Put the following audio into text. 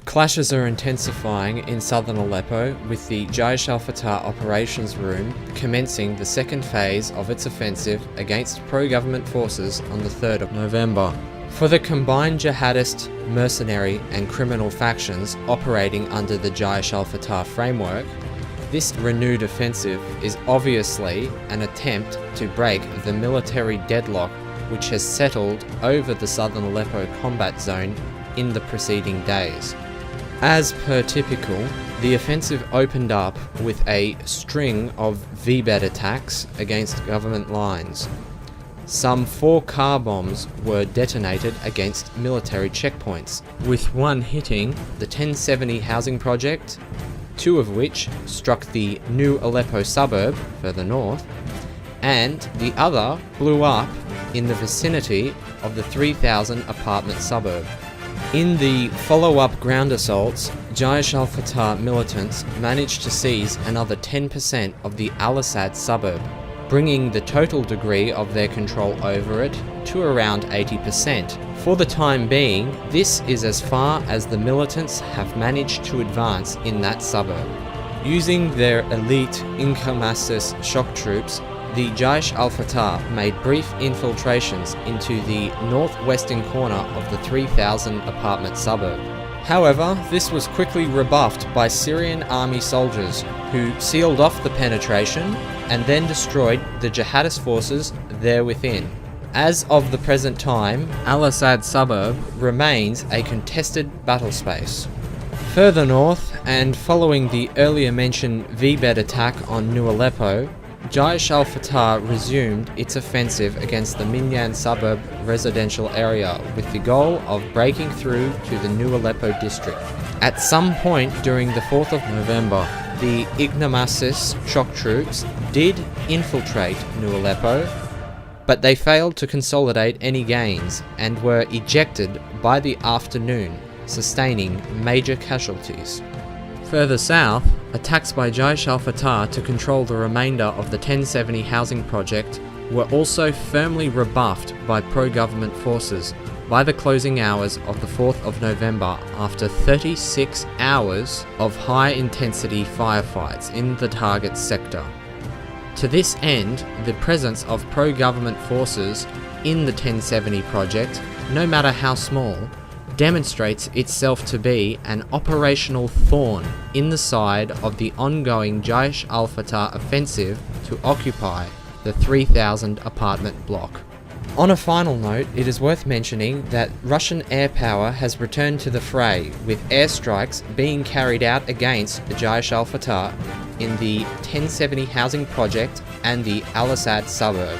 Clashes are intensifying in southern Aleppo, with the Jaish al-Fateh operations room commencing the second phase of its offensive against pro-government forces on the 3rd of November. For the combined jihadist, mercenary and criminal factions operating under the Jaish al-Fateh framework, this renewed offensive is obviously an attempt to break the military deadlock which has settled over the southern Aleppo combat zone in the preceding days. As per typical, the offensive opened up with a string of V-bed attacks against government lines. Some 4 car bombs were detonated against military checkpoints, with one hitting the 1070 housing project, 2 of which struck the New Aleppo suburb further north, and the other blew up in the vicinity of the 3000 apartment suburb. In the follow-up ground assaults, Jaish al-Fateh militants managed to seize another 10% of the Al-Assad suburb, bringing the total degree of their control over it to around 80%. For the time being, this is as far as the militants have managed to advance in that suburb. Using their elite Incomassus shock troops, the Jaish al-Fateh made brief infiltrations into the northwestern corner of the 3000 apartment suburb. However, this was quickly rebuffed by Syrian army soldiers, who sealed off the penetration and then destroyed the jihadist forces there within. As of the present time, Al-Assad suburb remains a contested battle space. Further north, and following the earlier mentioned V-bed attack on New Aleppo, Jaish al-Fateh resumed its offensive against the Minyan suburb residential area with the goal of breaking through to the New Aleppo district. At some point during the 4th of November, the Ignamassis shock troops did infiltrate New Aleppo, but they failed to consolidate any gains and were ejected by the afternoon, sustaining major casualties. Further south, attacks by Jaish al-Fateh to control the remainder of the 1070 housing project were also firmly rebuffed by pro-government forces by the closing hours of the 4th of November after 36 hours of high-intensity firefights in the target sector. To this end, the presence of pro-government forces in the 1070 project, no matter how small, demonstrates itself to be an operational thorn in the side of the ongoing Jaish al-Fateh offensive to occupy the 3000 apartment block. On a final note, it is worth mentioning that Russian air power has returned to the fray, with airstrikes being carried out against the Jaish al-Fateh in the 1070 housing project and the Al-Assad suburb.